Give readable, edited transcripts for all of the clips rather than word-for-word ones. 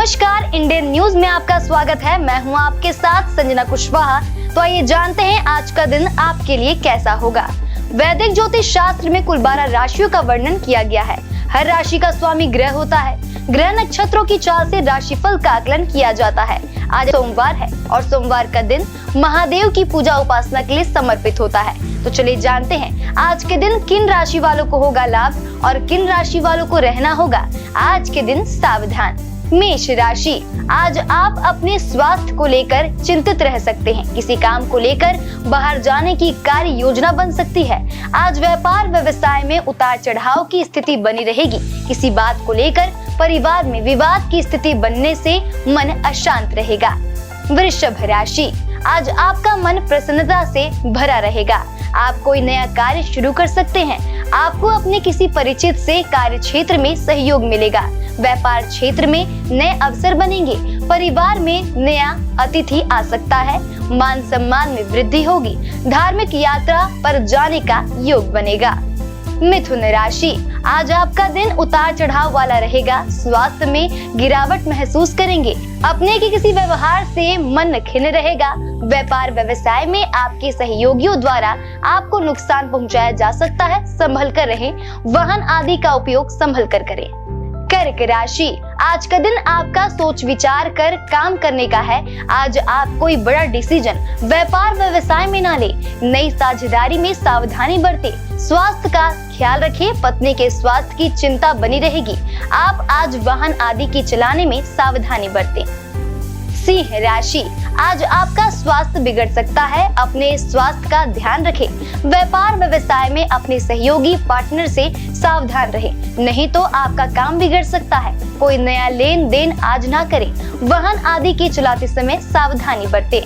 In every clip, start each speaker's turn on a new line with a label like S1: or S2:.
S1: नमस्कार, Indian news में आपका स्वागत है। मैं हूं आपके साथ संजना कुशवाहा। तो आइए जानते हैं आज का दिन आपके लिए कैसा होगा। वैदिक ज्योतिष शास्त्र में कुल 12 राशियों का वर्णन किया गया है। हर राशि का स्वामी ग्रह होता है। ग्रह नक्षत्रों की चाल से राशिफल का आकलन किया जाता है। आज सोमवार है और सोमवार का दिन महादेव की पूजा उपासना के लिए समर्पित होता है। तो चलिए जानते हैं आज के दिन किन राशि वालों को होगा लाभ और किन राशि वालों को रहना होगा आज के दिन सावधान। मेष राशि, आज आप अपने स्वास्थ्य को लेकर चिंतित रह सकते हैं। किसी काम को लेकर बाहर जाने की कार्य योजना बन सकती है। आज व्यापार व्यवसाय में उतार चढ़ाव की स्थिति बनी रहेगी। किसी बात को लेकर परिवार में विवाद की स्थिति बनने से मन अशांत रहेगा। वृषभ राशि, आज आपका मन प्रसन्नता से भरा रहेगा। आप कोई नया कार्य शुरू कर सकते हैं। आपको अपने किसी परिचित से कार्य क्षेत्र में सहयोग मिलेगा। व्यापार क्षेत्र में नए अवसर बनेंगे। परिवार में नया अतिथि आ सकता है। मान सम्मान में वृद्धि होगी। धार्मिक यात्रा पर जाने का योग बनेगा। मिथुन राशि, आज आपका दिन उतार चढ़ाव वाला रहेगा। स्वास्थ्य में गिरावट महसूस करेंगे। अपने के किसी व्यवहार से मन खिन्न रहेगा। व्यापार व्यवसाय में आपके सहयोगियों द्वारा आपको नुकसान पहुंचाया जा सकता है। संभल कर रहें। वाहन आदि का उपयोग संभल कर करें। कर्क राशि, आज का दिन आपका सोच विचार कर काम करने का है। आज आप कोई बड़ा डिसीजन व्यापार व्यवसाय में ना ले। नई साझेदारी में सावधानी बरतें। स्वास्थ्य का ख्याल रखें। पत्नी के स्वास्थ्य की चिंता बनी रहेगी। आप आज वाहन आदि की चलाने में सावधानी बरतें। सिंह राशि, आज आपका स्वास्थ्य बिगड़ सकता है। अपने स्वास्थ्य का ध्यान रखें। व्यापार व्यवसाय में अपने सहयोगी पार्टनर से सावधान रहें, नहीं तो आपका काम बिगड़ सकता है। कोई नया लेन देन आज ना करें। वाहन आदि की चलाते समय सावधानी बरतें।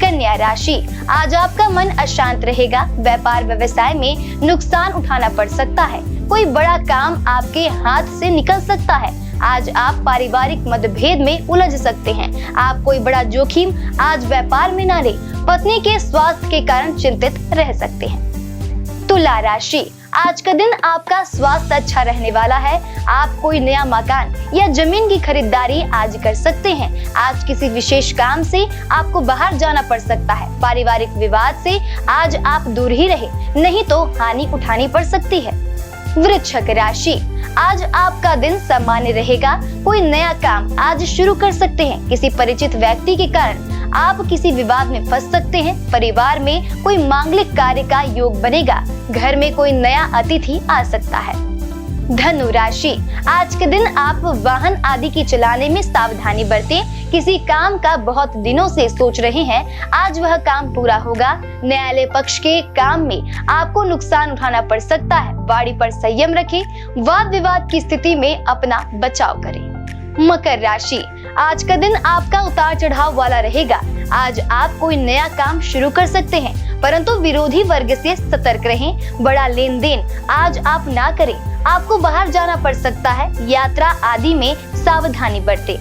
S1: कन्या राशि, आज आपका मन अशांत रहेगा। व्यापार व्यवसाय में नुकसान उठाना पड़ सकता है। कोई बड़ा काम आपके हाथ से निकल सकता है। आज आप पारिवारिक मतभेद में उलझ सकते हैं। आप कोई बड़ा जोखिम आज व्यापार में ना ले। पत्नी के स्वास्थ्य के कारण चिंतित रह सकते हैं। तुला राशि, आज का दिन आपका स्वास्थ्य अच्छा रहने वाला है। आप कोई नया मकान या जमीन की खरीदारी आज कर सकते हैं। आज किसी विशेष काम से आपको बाहर जाना पड़ सकता है। पारिवारिक विवाद से आज आप दूर ही रहे, नहीं तो हानि उठानी पड़ सकती है। वृश्चिक राशि, आज आपका दिन सामान्य रहेगा। कोई नया काम आज शुरू कर सकते हैं। किसी परिचित व्यक्ति के कारण आप किसी विवाद में फंस सकते हैं। परिवार में कोई मांगलिक कार्य का योग बनेगा। घर में कोई नया अतिथि आ सकता है। धनु राशि, आज के दिन आप वाहन आदि की चलाने में सावधानी बरतें। किसी काम का बहुत दिनों से सोच रहे हैं, आज वह काम पूरा होगा। न्यायालय पक्ष के काम में आपको नुकसान उठाना पड़ सकता है। वाणी पर संयम रखें। वाद विवाद की स्थिति में अपना बचाव करें। मकर राशि, आज का दिन आपका उतार चढ़ाव वाला रहेगा। आज आप कोई नया काम शुरू कर सकते हैं, परंतु विरोधी वर्ग से सतर्क रहें। बड़ा लेन देन आज आप ना करें। आपको बाहर जाना पड़ सकता है। यात्रा आदि में सावधानी बरतें।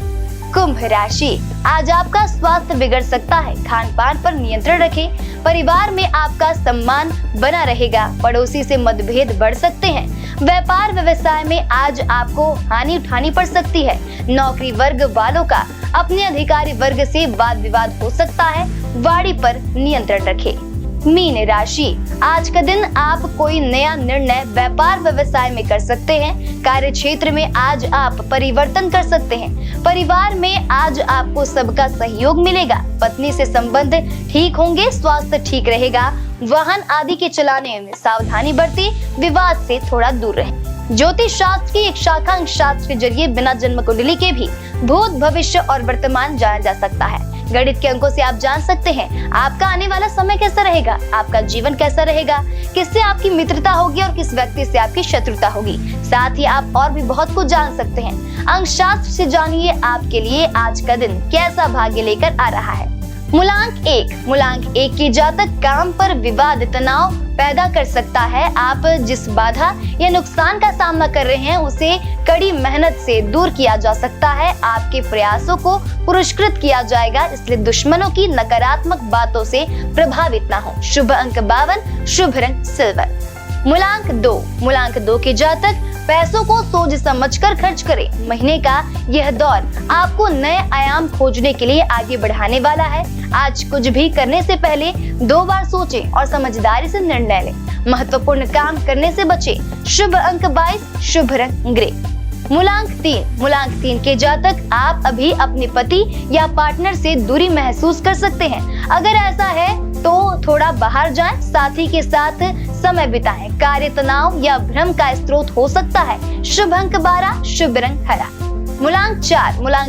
S1: कुंभ राशि, आज आपका स्वास्थ्य बिगड़ सकता है। खान पान पर नियंत्रण रखें। परिवार में आपका सम्मान बना रहेगा। पड़ोसी से मतभेद बढ़ सकते हैं। व्यापार व्यवसाय में आज आपको हानि उठानी पड़ सकती है। नौकरी वर्ग वालों का अपने अधिकारी वर्ग से वाद विवाद हो सकता है। वाणी पर नियंत्रण रखें। मीन राशि, आज का दिन आप कोई नया निर्णय व्यापार व्यवसाय में कर सकते हैं। कार्य क्षेत्र में आज आप परिवर्तन कर सकते हैं। परिवार में आज आपको सबका सहयोग मिलेगा। पत्नी से संबंध ठीक होंगे। स्वास्थ्य ठीक रहेगा। वाहन आदि के चलाने में सावधानी बरतें। विवाद से थोड़ा दूर रहें। ज्योतिष शास्त्र की एक शाखा अंक शास्त्र के जरिए बिना जन्म कुंडली के भी भूत भविष्य और वर्तमान जाना जा सकता है। गणित के अंकों से आप जान सकते हैं आपका आने वाला समय कैसा रहेगा, आपका जीवन कैसा रहेगा, किससे आपकी मित्रता होगी और किस व्यक्ति से आपकी शत्रुता होगी। साथ ही आप और भी बहुत कुछ जान सकते हैं। अंक शास्त्र से जानिए आपके लिए आज का दिन कैसा भाग्य लेकर आ रहा है। मूलांक 1, मूलांक 1 की जातक काम पर विवाद तनाव पैदा कर सकता है। आप जिस बाधा या नुकसान का सामना कर रहे हैं उसे कड़ी मेहनत से दूर किया जा सकता है। आपके प्रयासों को पुरस्कृत किया जाएगा, इसलिए दुश्मनों की नकारात्मक बातों से प्रभावित ना हो। शुभ अंक 52, शुभ रंग सिल्वर। मूलांक 2, मूलांक 2 के जातक पैसों को सोच समझकर खर्च करें। महीने का यह दौर आपको नए आयाम खोजने के लिए आगे बढ़ाने वाला है। आज कुछ भी करने से पहले 2 बार सोचें और समझदारी से निर्णय लें। महत्वपूर्ण काम करने से बचें। शुभ अंक 22, शुभ रंग ग्रे। मूलांक 3 के जातक आप अभी अपने पति या पार्टनर से दूरी महसूस कर सकते हैं। अगर ऐसा है तो थोड़ा बाहर जाएं, साथी के साथ समय बिताएं। कार्य तनाव या भ्रम का स्रोत हो सकता है। शुभ अंक 12, शुभ रंग हरा। मूलांक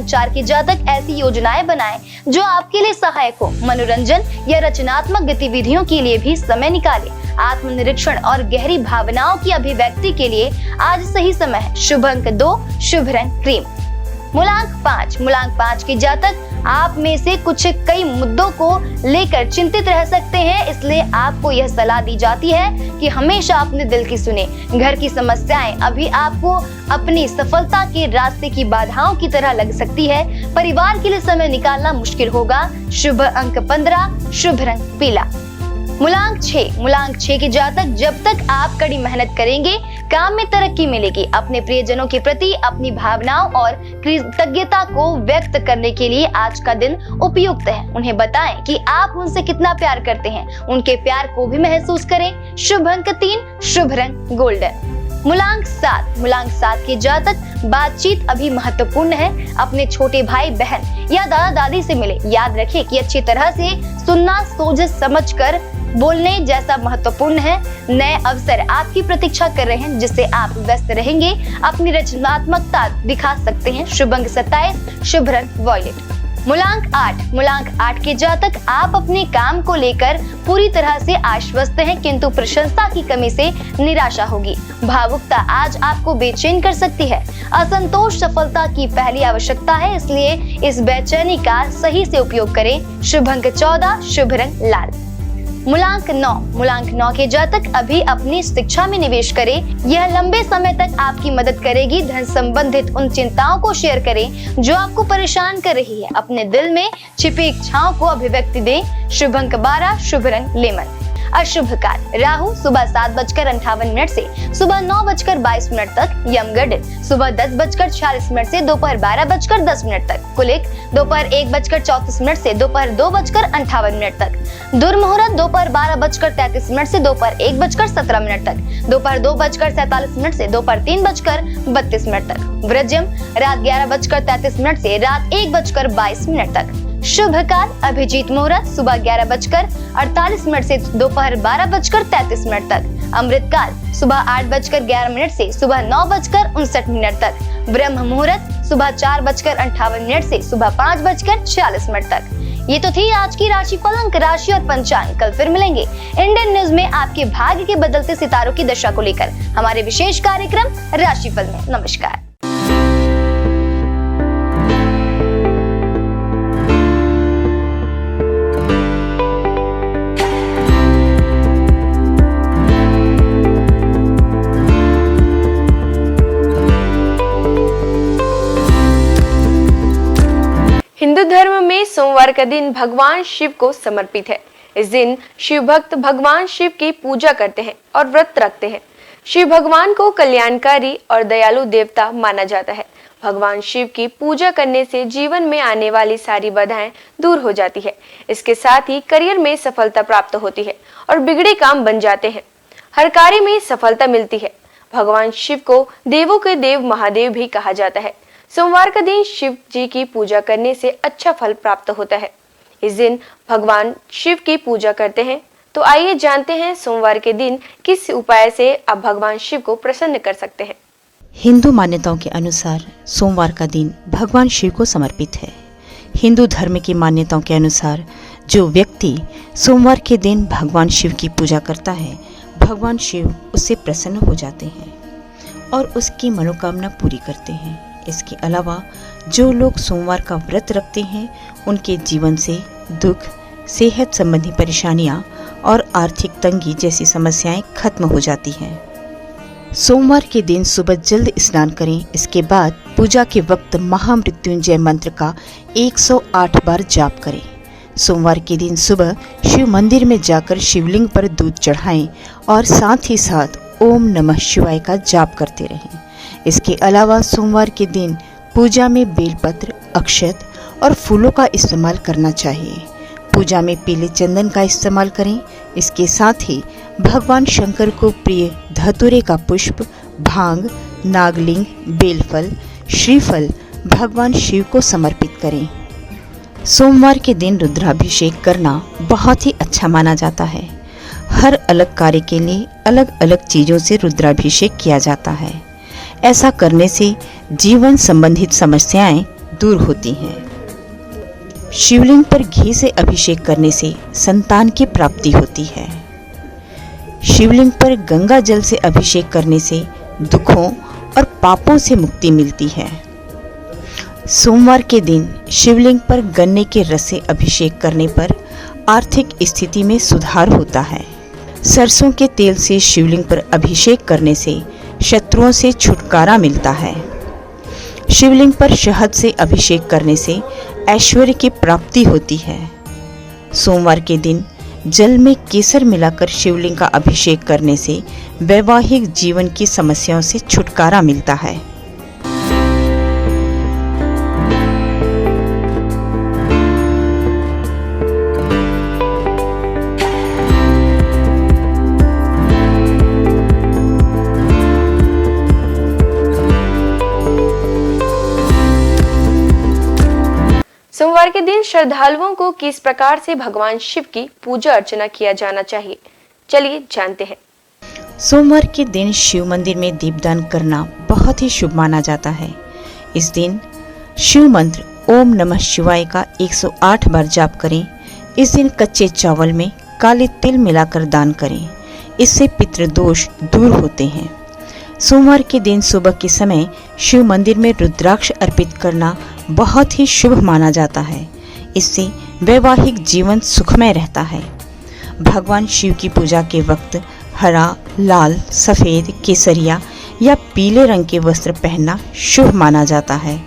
S1: 4 के जातक ऐसी योजनाएं बनाएं जो आपके लिए सहायक हो। मनोरंजन या रचनात्मक गतिविधियों के लिए भी समय निकालें। आत्मनिरीक्षण और गहरी भावनाओं की अभिव्यक्ति के लिए आज सही समय है। शुभ अंक 2, शुभ रंग क्रीम। मूलांक 5 के जातक आप में से कुछ कई मुद्दों को लेकर चिंतित रह सकते हैं, इसलिए आपको यह सलाह दी जाती है कि हमेशा अपने दिल की सुने। घर की समस्याएं अभी आपको अपनी सफलता के रास्ते की बाधाओं की तरह लग सकती है। परिवार के लिए समय निकालना मुश्किल होगा। शुभ अंक 15, शुभ रंग पीला। मूलांक 6 के जातक जब तक आप कड़ी मेहनत करेंगे काम में तरक्की मिलेगी। अपने प्रियजनों के प्रति अपनी भावनाओं और कृतज्ञता को व्यक्त करने के लिए आज का दिन उपयुक्त है। उन्हें बताएं कि आप उनसे कितना प्यार करते हैं। उनके प्यार को भी महसूस करें। शुभ अंक 3, शुभ रंग गोल्डन। मूलांक 7 के जातक बातचीत अभी महत्वपूर्ण है। अपने छोटे भाई बहन या दादा दादी से मिले। याद रखें कि अच्छी तरह से सुनना सोच समझकर बोलने जैसा महत्वपूर्ण है। नए अवसर आपकी प्रतीक्षा कर रहे हैं जिससे आप व्यस्त रहेंगे। अपनी रचनात्मकता दिखा सकते हैं। शुभ अंक 27, शुभ रंग वॉयलेट। मूलांक 8 के जातक आप अपने काम को लेकर पूरी तरह से आश्वस्त हैं, किंतु प्रशंसा की कमी से निराशा होगी। भावुकता आज आपको बेचैन कर सकती है। असंतोष सफलता की पहली आवश्यकता है, इसलिए इस बेचैनी का सही से उपयोग करें। शुभ अंक 14, शुभ रंग लाल। मूलांक 9 के जातक अभी अपनी शिक्षा में निवेश करें। यह लंबे समय तक आपकी मदद करेगी। धन संबंधित उन चिंताओं को शेयर करें जो आपको परेशान कर रही है। अपने दिल में छिपी इच्छाओं को अभिव्यक्ति दें। शुभ अंक 12, शुभ रंग लेमन। अशुभ काल राहु सुबह 7:58 से सुबह 9:22 तक। यमगढ़ सुबह 10:46 से दोपहर 12:10 तक। कुलिक दोपहर 1:34 से दोपहर 2:58 तक। दुर्मुहूर्त दोपहर 12:33 से दोपहर 1:17 तक। दोपहर 2:47 से दोपहर 3:32 तक। व्रजम रात 11:33 से रात 1:22 तक। शुभ काल अभिजीत मुहूर्त सुबह 11:48 से दोपहर 12:33 तक। अमृत काल सुबह 8:11 से सुबह 9:59 तक। ब्रह्म मुहूर्त सुबह 4:58 से सुबह 5:46 तक। ये तो थी आज की राशिफल, अंक राशि और पंचांग। कल फिर मिलेंगे इंडियन न्यूज में आपके भाग्य के बदलते सितारों की दशा को लेकर हमारे विशेष कार्यक्रम राशिफल में। नमस्कार।
S2: हिंदू धर्म में सोमवार का दिन भगवान शिव को समर्पित है। इस दिन शिव भक्त भगवान शिव की पूजा करते हैं और व्रत रखते हैं। शिव भगवान को कल्याणकारी और दयालु देवता माना जाता है। भगवान शिव की पूजा करने से जीवन में आने वाली सारी बाधाएं दूर हो जाती है। इसके साथ ही करियर में सफलता प्राप्त होती है और बिगड़े काम बन जाते हैं। हर कार्य में सफलता मिलती है। भगवान शिव को देवों के देव महादेव भी कहा जाता है। सोमवार का दिन शिव जी की पूजा करने से अच्छा फल प्राप्त होता है। इस दिन भगवान शिव की पूजा करते हैं। तो आइए जानते हैं सोमवार के दिन किस उपाय से आप भगवान शिव को प्रसन्न कर सकते हैं।
S3: हिंदू मान्यताओं के अनुसार सोमवार का दिन भगवान शिव को समर्पित है। हिंदू धर्म की मान्यताओं के अनुसार जो व्यक्ति सोमवार के दिन भगवान शिव की पूजा करता है, भगवान शिव उससे प्रसन्न हो जाते हैं और उसकी मनोकामना पूरी करते हैं। इसके अलावा जो लोग सोमवार का व्रत रखते हैं उनके जीवन से दुख, सेहत संबंधी परेशानियां और आर्थिक तंगी जैसी समस्याएं खत्म हो जाती हैं। सोमवार के दिन सुबह जल्द स्नान करें। इसके बाद पूजा के वक्त महामृत्युंजय मंत्र का 108 बार जाप करें। सोमवार के दिन सुबह शिव मंदिर में जाकर शिवलिंग पर दूध चढ़ाएं और साथ ही साथ ओम नमः शिवाय का जाप करते रहें। इसके अलावा सोमवार के दिन पूजा में बेलपत्र, अक्षत और फूलों का इस्तेमाल करना चाहिए। पूजा में पीले चंदन का इस्तेमाल करें। इसके साथ ही भगवान शंकर को प्रिय धतूरे का पुष्प, भांग, नागलिंग, बेलफल, श्रीफल भगवान शिव को समर्पित करें। सोमवार के दिन रुद्राभिषेक करना बहुत ही अच्छा माना जाता है। हर अलग कार्य के लिए अलग अलग चीज़ों से रुद्राभिषेक किया जाता है। ऐसा करने से जीवन संबंधित समस्याएं दूर होती हैं। शिवलिंग पर घी से अभिषेक करने से संतान की प्राप्ति होती है। शिवलिंग पर गंगा जल से अभिषेक करने से दुखों और पापों से मुक्ति मिलती है। सोमवार के दिन शिवलिंग पर गन्ने के रस से अभिषेक करने पर आर्थिक स्थिति में सुधार होता है। सरसों के तेल से शिवलिंग पर अभिषेक करने से शत्रुओं से छुटकारा मिलता है। शिवलिंग पर शहद से अभिषेक करने से ऐश्वर्य की प्राप्ति होती है। सोमवार के दिन जल में केसर मिलाकर शिवलिंग का अभिषेक करने से वैवाहिक जीवन की समस्याओं से छुटकारा मिलता है।
S2: सोमवार के दिन श्रद्धालुओं को किस प्रकार से भगवान शिव की पूजा अर्चना किया जाना चाहिए, चलिए जानते हैं।
S3: सोमवार के दिन शिव मंदिर में दीपदान करना बहुत ही शुभ माना जाता है। इस दिन शिव मंत्र ओम नमः शिवाय का 108 बार जाप करें। इस दिन कच्चे चावल में काले तिल मिलाकर दान करें। इससे पितृदोष दूर होते हैं। सोमवार के दिन सुबह के समय शिव मंदिर में रुद्राक्ष अर्पित करना बहुत ही शुभ माना जाता है। इससे वैवाहिक जीवन सुखमय रहता है। भगवान शिव की पूजा के वक्त हरा, लाल, सफ़ेद, केसरिया या पीले रंग के वस्त्र पहनना शुभ माना जाता है।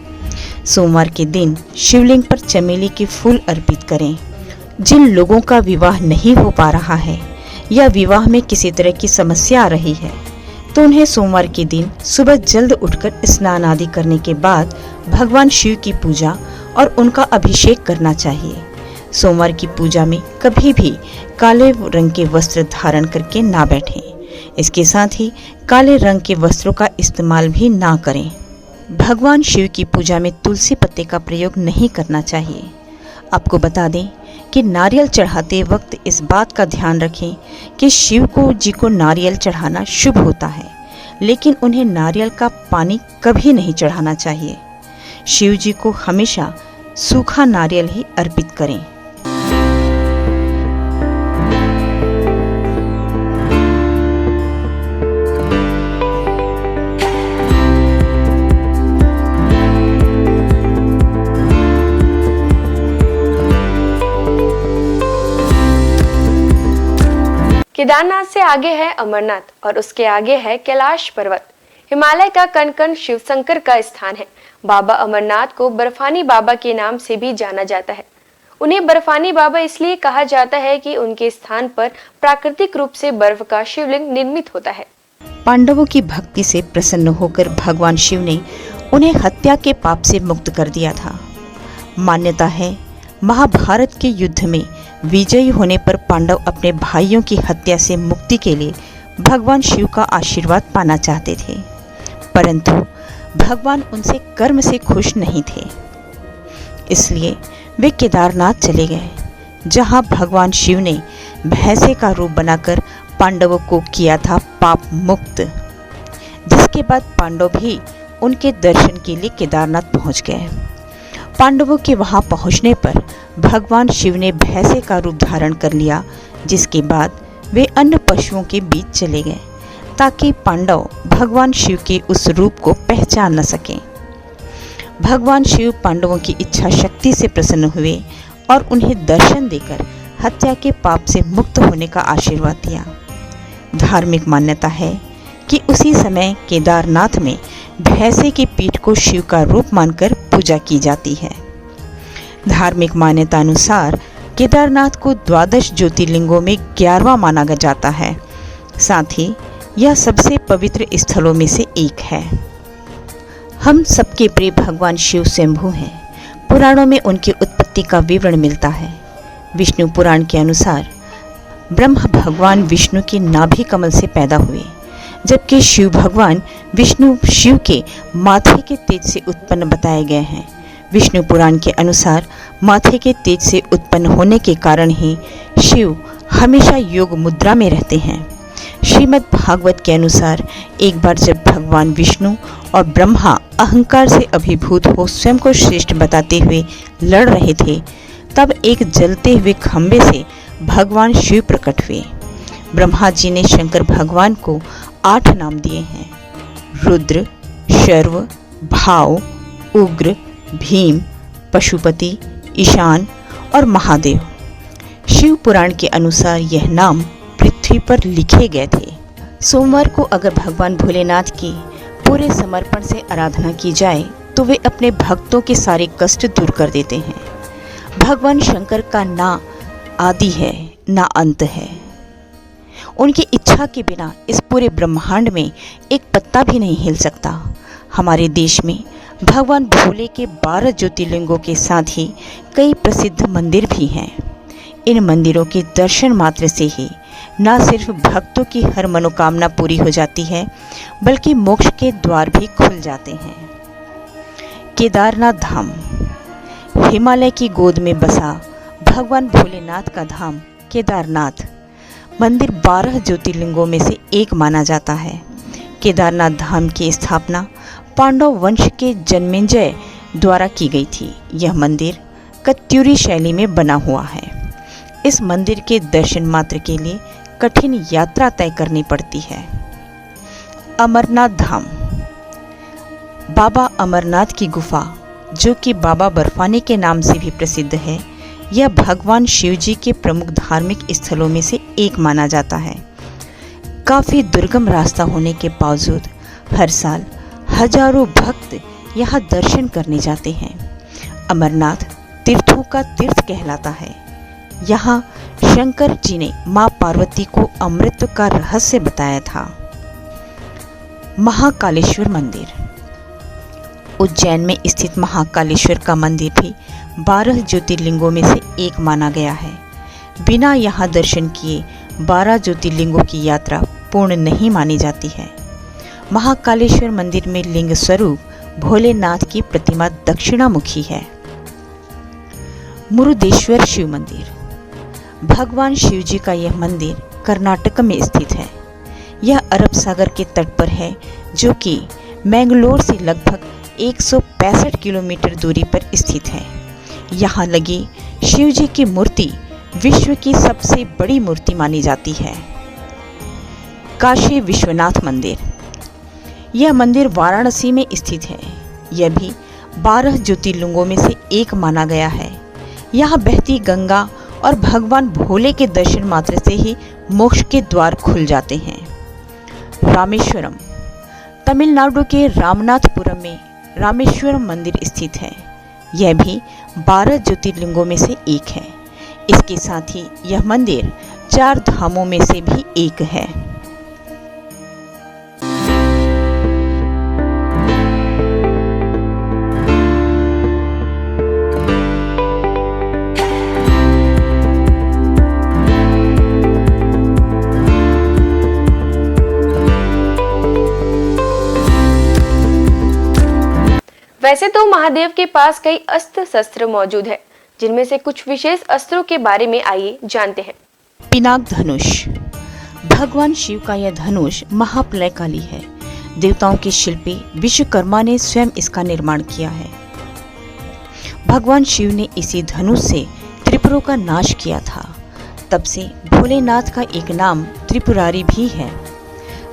S3: सोमवार के दिन शिवलिंग पर चमेली के फूल अर्पित करें। जिन लोगों का विवाह नहीं हो पा रहा है या विवाह में किसी तरह की समस्या आ रही है तो उन्हें सोमवार के दिन सुबह जल्द उठकर स्नान आदि करने के बाद भगवान शिव की पूजा और उनका अभिषेक करना चाहिए। सोमवार की पूजा में कभी भी काले रंग के वस्त्र धारण करके ना बैठें। इसके साथ ही काले रंग के वस्त्रों का इस्तेमाल भी ना करें। भगवान शिव की पूजा में तुलसी पत्ते का प्रयोग नहीं करना चाहिए। आपको बता दें कि नारियल चढ़ाते वक्त इस बात का ध्यान रखें कि शिव जी को नारियल चढ़ाना शुभ होता है, लेकिन उन्हें नारियल का पानी कभी नहीं चढ़ाना चाहिए। शिव जी को हमेशा सूखा नारियल ही अर्पित करें।
S2: केदारनाथ से आगे है अमरनाथ और उसके आगे है कैलाश पर्वत। हिमालय का कण कण शिव शंकर का स्थान है। बाबा अमरनाथ को बर्फानी बाबा के नाम से भी जाना जाता है। उन्हें बर्फानी बाबा इसलिए कहा जाता है कि उनके स्थान पर प्राकृतिक रूप से बर्फ का शिवलिंग निर्मित होता है।
S3: पांडवों की भक्ति से प्रसन्न होकर भगवान शिव ने उन्हें हत्या के पाप से मुक्त कर दिया था। मान्यता है महाभारत के युद्ध में विजयी होने पर पांडव अपने भाइयों की हत्या से मुक्ति के लिए भगवान शिव का आशीर्वाद पाना चाहते थे, परंतु भगवान उनसे कर्म से खुश नहीं थे। इसलिए वे केदारनाथ चले गए, जहां भगवान शिव ने भैंसे का रूप बनाकर पांडवों को किया था पाप मुक्त। जिसके बाद पांडव भी उनके दर्शन के लिए केदारनाथ पहुंच गए। पांडवों के वहां पहुंचने पर भगवान शिव ने भैंसे का रूप धारण कर लिया, जिसके बाद वे अन्य पशुओं के बीच चले गए ताकि पांडव भगवान शिव के उस रूप को पहचान न सकें। भगवान शिव पांडवों की इच्छा शक्ति से प्रसन्न हुए और उन्हें दर्शन देकर हत्या के पाप से मुक्त होने का आशीर्वाद दिया। धार्मिक मान्यता है कि उसी समय केदारनाथ में भैंसे की पीठ को शिव का रूप मानकर पूजा की जाती है। धार्मिक मान्यता अनुसार केदारनाथ को 12 ज्योतिर्लिंगों में 11वां माना जाता है। साथ ही यह सबसे पवित्र स्थलों में से एक है। हम सबके प्रिय भगवान शिव स्वयंभू हैं। पुराणों में उनकी उत्पत्ति का विवरण मिलता है। विष्णु पुराण के अनुसार ब्रह्मा भगवान विष्णु के नाभि कमल से पैदा हुए, जबकि शिव भगवान विष्णु शिव के माथे के तेज से उत्पन्न बताए गए हैं। विष्णु पुराण के अनुसार माथे के तेज से उत्पन्न होने के कारण ही शिव हमेशा योग मुद्रा में रहते हैं। श्रीमद् भागवत के अनुसार एक बार जब भगवान विष्णु और ब्रह्मा अहंकार से अभिभूत हो स्वयं को श्रेष्ठ बताते हुए लड़ रहे थे, तब एक जलते हुए खंभे से भगवान शिव प्रकट हुए। ब्रह्मा जी ने शंकर भगवान को 8 नाम दिए हैं: रुद्र, शर्व, भाव, उग्र, भीम, पशुपति, ईशान और महादेव। शिव पुराण के अनुसार यह नाम पृथ्वी पर लिखे गए थे। सोमवार को अगर भगवान भोलेनाथ की पूरे समर्पण से आराधना की जाए तो वे अपने भक्तों के सारे कष्ट दूर कर देते हैं। भगवान शंकर का ना आदि है ना अंत है। उनकी इच्छा के बिना इस पूरे ब्रह्मांड में एक पत्ता भी नहीं हिल सकता। हमारे देश में भगवान भोले के 12 ज्योतिर्लिंगों के साथ ही कई प्रसिद्ध मंदिर भी हैं। इन मंदिरों के दर्शन मात्र से ही न सिर्फ भक्तों की हर मनोकामना पूरी हो जाती है, बल्कि मोक्ष के द्वार भी खुल जाते हैं। केदारनाथ धाम हिमालय की गोद में बसा भगवान भोलेनाथ का धाम केदारनाथ मंदिर 12 ज्योतिर्लिंगों में से एक माना जाता है। केदारनाथ धाम की स्थापना पांडव वंश के जन्मेजय द्वारा की गई थी। यह मंदिर कत्यूरी शैली में बना हुआ है। इस मंदिर के दर्शन मात्र के लिए कठिन यात्रा तय करनी पड़ती है। अमरनाथ धाम बाबा अमरनाथ की गुफा, जो कि बाबा बर्फानी के नाम से भी प्रसिद्ध है, यह भगवान शिव जी के प्रमुख धार्मिक स्थलों में से एक माना जाता है। काफ़ी दुर्गम रास्ता होने के बावजूद हर साल हजारों भक्त यहाँ दर्शन करने जाते हैं। अमरनाथ तीर्थों का तीर्थ कहलाता है। यहाँ शंकर जी ने माँ पार्वती को अमृत का रहस्य बताया था। महाकालेश्वर मंदिर उज्जैन में स्थित महाकालेश्वर का मंदिर भी 12 ज्योतिर्लिंगों में से एक माना गया है। बिना यहाँ दर्शन किए 12 ज्योतिर्लिंगों की यात्रा पूर्ण नहीं मानी जाती है। महाकालेश्वर मंदिर में लिंग स्वरूप भोलेनाथ की प्रतिमा दक्षिणामुखी है। मुरुदेश्वर शिव मंदिर भगवान शिव जी का यह मंदिर कर्नाटक में स्थित है। यह अरब सागर के तट पर है, जो कि मैंगलोर से लगभग 165 किलोमीटर दूरी पर स्थित है। यहाँ लगी शिव जी की मूर्ति विश्व की सबसे बड़ी मूर्ति मानी जाती है। काशी विश्वनाथ मंदिर यह मंदिर वाराणसी में स्थित है। यह भी 12 ज्योतिर्लिंगों में से एक माना गया है। यहाँ बहती गंगा और भगवान भोले के दर्शन मात्र से ही मोक्ष के द्वार खुल जाते हैं। रामेश्वरम तमिलनाडु के रामनाथपुरम में रामेश्वरम मंदिर स्थित है। यह भी 12 ज्योतिर्लिंगों में से एक है। इसके साथ ही यह मंदिर 4 धामों में से भी एक है।
S2: वैसे तो महादेव के पास कई अस्त्र शस्त्र मौजूद है, जिनमें से कुछ विशेष अस्त्रों के बारे में आइए जानते हैं।
S3: पिनाक धनुष भगवान शिव का यह धनुष महाप्रलयकाली है। देवताओं के शिल्पी विश्वकर्मा ने स्वयं इसका निर्माण किया है। भगवान शिव ने इसी धनुष से त्रिपुरों का नाश किया था। तब से भोलेनाथ का एक नाम त्रिपुरारी भी है।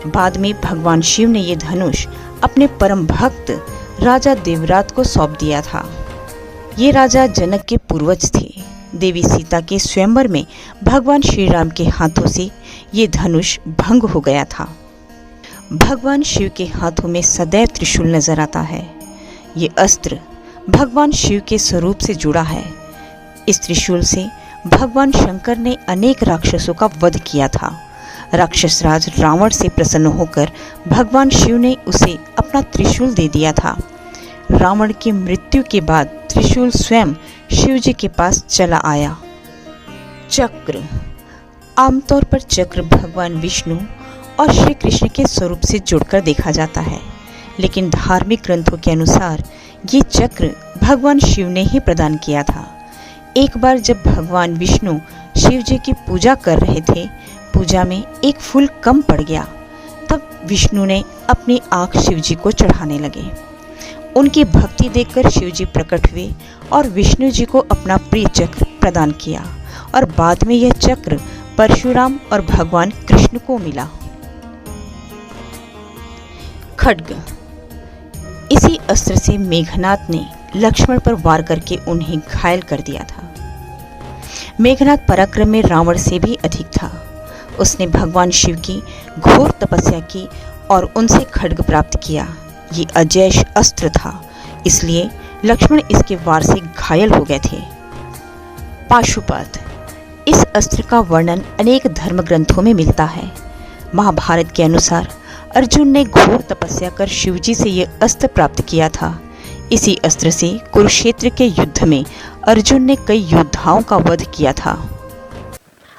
S3: बाद में भगवान शिव ने यह धनुष अपने परम भक्त राजा देवरात को सौंप दिया था। ये राजा जनक के पूर्वज थे। देवी सीता के स्वयंवर में भगवान श्री राम के हाथों से ये धनुष भंग हो गया था। भगवान शिव के हाथों में सदैव त्रिशूल नजर आता है। ये अस्त्र भगवान शिव के स्वरूप से जुड़ा है। इस त्रिशूल से भगवान शंकर ने अनेक राक्षसों का वध किया था। राक्षस राज रावण से प्रसन्न होकर भगवान शिव ने उसे अपना त्रिशूल दे दिया था। रावण की मृत्यु के बाद त्रिशूल स्वयं शिव जी के पास चला आया। चक्र। आमतौर पर चक्र भगवान विष्णु और श्री कृष्ण के स्वरूप से जुड़कर देखा जाता है, लेकिन धार्मिक ग्रंथों के अनुसार ये चक्र भगवान शिव ने ही प्रदान किया था। एक बार जब भगवान विष्णु शिव जी की पूजा कर रहे थे, पूजा में एक फूल कम पड़ गया। तब विष्णु ने अपनी आँख शिव जी को चढ़ाने लगे। उनकी भक्ति देखकर शिव जी प्रकट हुए और विष्णु जी को अपना प्रिय चक्र प्रदान किया और बाद में यह चक्र परशुराम और भगवान कृष्ण को मिला। खड्ग। इसी अस्त्र से मेघनाद ने लक्ष्मण पर वार करके उन्हें घायल कर दिया था। मेघनाद पराक्रम में रावण से भी अधिक था। उसने भगवान शिव की घोर तपस्या की और उनसे खड्ग प्राप्त किया। ये अजैश अस्त्र था, इसलिए लक्ष्मण इसके वार से घायल हो गए थे। पाशुपत। इस अस्त्र का वर्णन अनेक धर्म ग्रंथों में मिलता है। महाभारत के अनुसार अर्जुन ने घोर तपस्या कर शिवजी से यह अस्त्र प्राप्त किया था। इसी अस्त्र से कुरुक्षेत्र के युद्ध में अर्जुन ने कई योद्धाओं का वध किया था।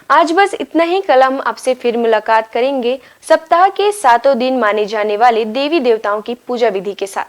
S2: आज बस इतना ही। कल हम आपसे फिर मुलाकात करेंगे सप्ताह के 7 दिन माने जाने वाले देवी देवताओं की पूजा विधि के साथ।